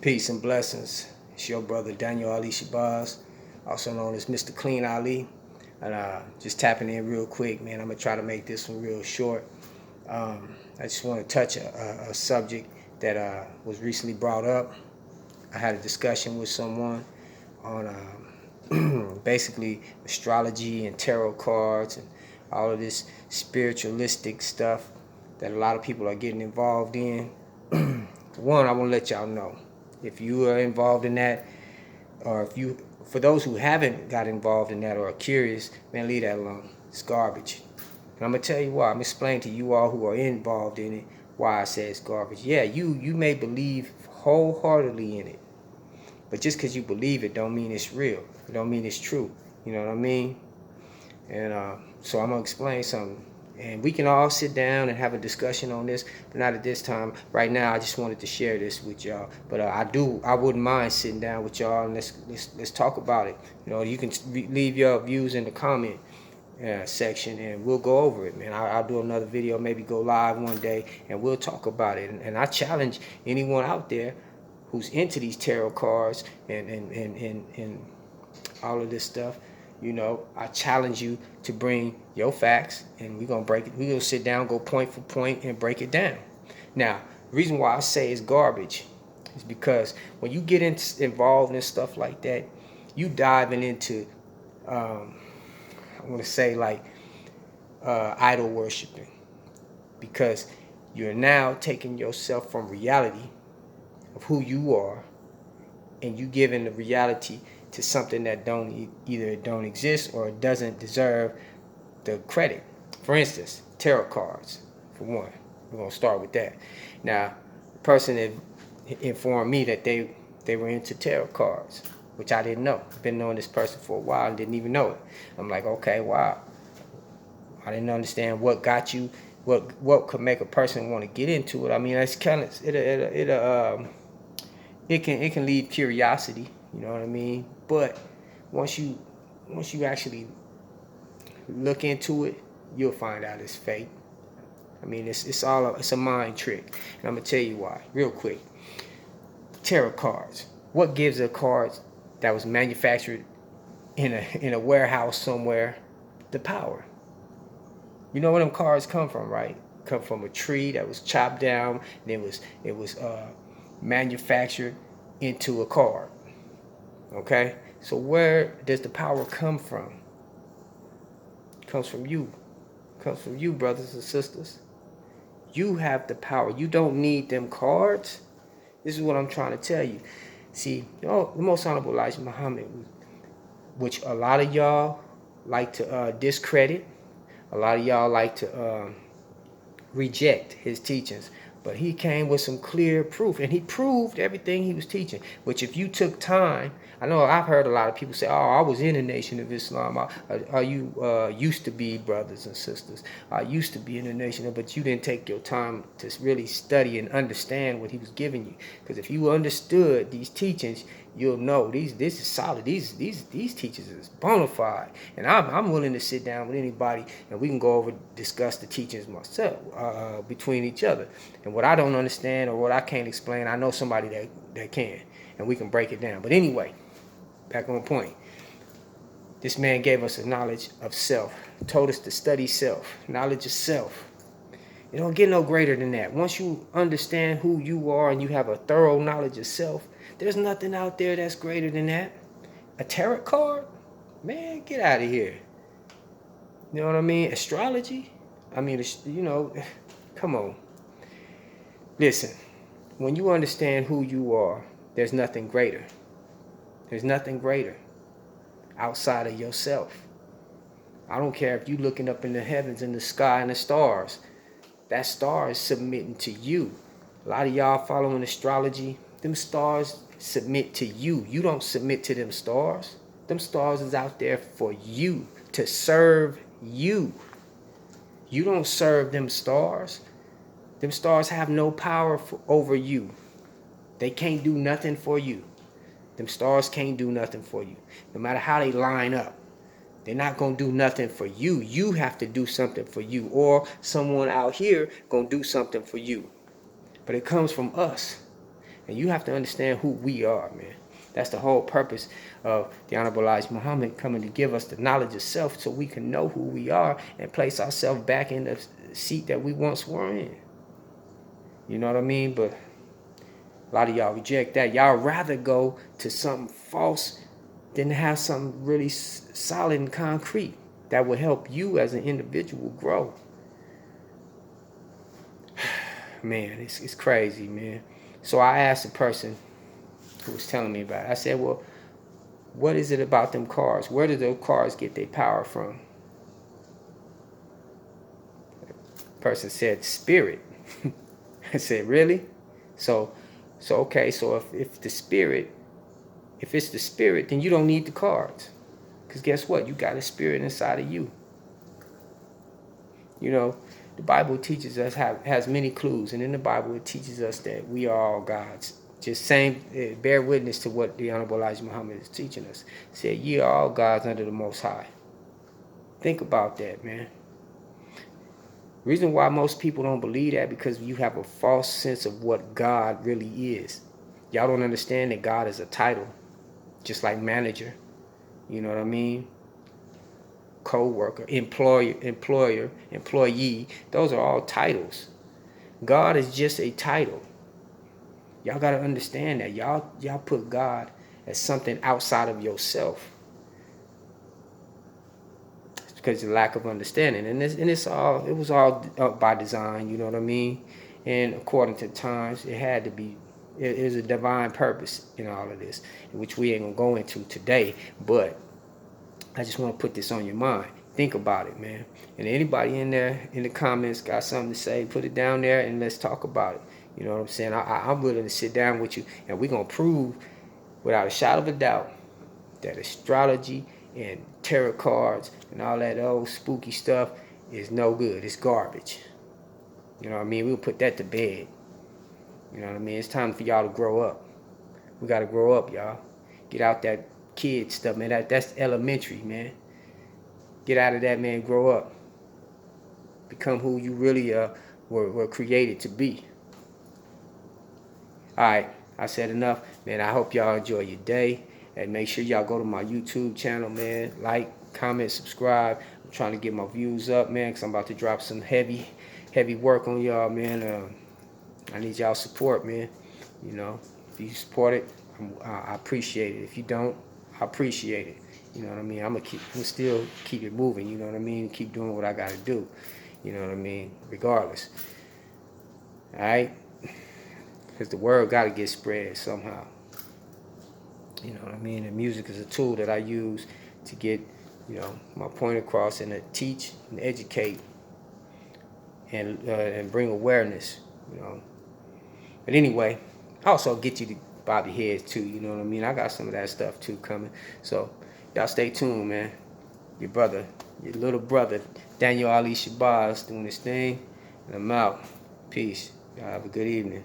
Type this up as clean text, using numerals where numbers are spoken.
Peace and blessings. It's your brother Daniel Ali Shabazz, also known as Mr. Clean Ali. And just tapping in real quick, man. I'm gonna try to make this one real short. I just want to touch a subject that was recently brought up. I had a discussion with someone on basically astrology and tarot cards and all of this spiritualistic stuff that a lot of people are getting involved in. One, I want to let y'all know, if you are involved in that, or if you, for those who haven't got involved in that or are curious, man, leave that alone. It's garbage. And I'm gonna tell you why. I'm gonna explain to you all who are involved in it why I say it's garbage. Yeah, you may believe wholeheartedly in it, but just because you believe it don't mean it's real. It don't mean it's true. You know what I mean? And so I'm gonna explain something, and we can all sit down and have a discussion on this, but not at this time. Right now, I just wanted to share this with y'all. But I wouldn't mind sitting down with y'all and let's talk about it. You know, you can leave your views in the comment section, and we'll go over it, man. I'll do another video, maybe go live one day, and we'll talk about it. And I challenge anyone out there who's into these tarot cards and all of this stuff. You know, I challenge you to bring your facts, and we're gonna break it. We're gonna sit down, go point for point, and break it down. Now, the reason why I say it's garbage is because when you get involved in stuff like that, you diving into, I want to say, like idol worshiping, because you're now taking yourself from reality of who you are, and you giving the reality to something that either don't exist or doesn't deserve the credit. For instance, tarot cards, for one. We're gonna start with that. Now, the person informed me that they were into tarot cards, which I didn't know. I've been knowing this person for a while and didn't even know it. I'm like, okay, wow. I didn't understand what got you, what could make a person want to get into it. I mean, it's kind of it can leave curiosity. You know what I mean? But once you actually look into it, you'll find out it's fake. I mean, it's a mind trick, and I'm gonna tell you why real quick. Tarot cards. What gives a card that was manufactured in a warehouse somewhere the power? You know where them cards come from, right? Come from a tree that was chopped down, and it was manufactured into a card. Okay, so where does the power come from? It comes from you. It comes from you, brothers and sisters. You have the power. You don't need them cards. This is what I'm trying to tell you. See, the most honorable Elijah Muhammad, which a lot of y'all like to discredit, a lot of y'all like to reject his teachings. But he came with some clear proof, and he proved everything he was teaching. Which, if you took time, I know I've heard a lot of people say, "Oh, I was in the Nation of Islam." Are you used to be, brothers and sisters? I used to be in the Nation, but you didn't take your time to really study and understand what he was giving you. Because if you understood these teachings, you'll know this is solid. These teachers is bona fide, and I'm willing to sit down with anybody, and we can go over discuss the teachings myself between each other. And what I don't understand or what I can't explain, I know somebody that can, and we can break it down. But anyway, back on point. This man gave us a knowledge of self, told us to study self, knowledge of self. You don't get no greater than that. Once you understand who you are and you have a thorough knowledge of self, there's nothing out there that's greater than that. A tarot card? Man, get out of here. You know what I mean? Astrology? I mean, you know, come on. Listen, when you understand who you are, there's nothing greater. There's nothing greater outside of yourself. I don't care if you're looking up in the heavens, in the sky, and the stars. That star is submitting to you. A lot of y'all following astrology, them stars submit to you. You don't submit to them stars. Them stars is out there for you, to serve you. You don't serve them stars. Them stars have no power over you. They can't do nothing for you. Them stars can't do nothing for you. No matter how they line up, they're not going to do nothing for you. You have to do something for you, or someone out here going to do something for you. But it comes from us. And you have to understand who we are, man. That's the whole purpose of the Honorable Elijah Muhammad coming to give us the knowledge of self so we can know who we are and place ourselves back in the seat that we once were in. You know what I mean? But a lot of y'all reject that. Y'all rather go to something false than to have something really solid and concrete that will help you as an individual grow. Man, it's crazy, man. So I asked a person who was telling me about it. I said, well, what is it about them cars? Where do those cars get their power from? The person said, spirit. I said, really? So okay, so if it's the spirit, then you don't need the cards. Because guess what? You got a spirit inside of you. You know, the Bible teaches us, has many clues. And in the Bible, it teaches us that we are all gods. Just bear witness to what the Honorable Elijah Muhammad is teaching us. It said, ye are all gods under the Most High. Think about that, man. The reason why most people don't believe that, because you have a false sense of what God really is. Y'all don't understand that God is a title, just like manager. You know what I mean? Co-worker, employer, employee. Those are all titles. God is just a title. Y'all got to understand that. Y'all put God as something outside of yourself. It's because of lack of understanding. And it was all by design, you know what I mean? And according to times, it had to be. It is a divine purpose in all of this, which we ain't gonna go into today. But I just want to put this on your mind. Think about it, man. And anybody in there in the comments got something to say, put it down there and let's talk about it. You know what I'm saying? I'm willing to sit down with you and we're going to prove without a shadow of a doubt that astrology and tarot cards and all that old spooky stuff is no good. It's garbage. You know what I mean? We'll put that to bed. You know what I mean? It's time for y'all to grow up. We got to grow up, y'all. Get out that kid stuff, man. That's elementary, man. Get out of that, man. Grow up. Become who you really were created to be. All right, I said enough, man. I hope y'all enjoy your day, and make sure y'all go to my YouTube channel, man. Like, comment, subscribe. I'm trying to get my views up, man, because I'm about to drop some heavy work on y'all, man. I need y'all support, man. You know, if you support it, I appreciate it. If you don't, I appreciate it. You know what I mean? I'm still keep it moving. You know what I mean? Keep doing what I got to do. You know what I mean? Regardless. All right? Because the word got to get spread somehow. You know what I mean? And music is a tool that I use to get, you know, my point across and to teach and educate and bring awareness, you know. But anyway, also get you to bob your heads too, you know what I mean? I got some of that stuff too coming. So y'all stay tuned, man. Your little brother, Daniel Ali Shabazz doing this thing. And I'm out. Peace. Y'all have a good evening.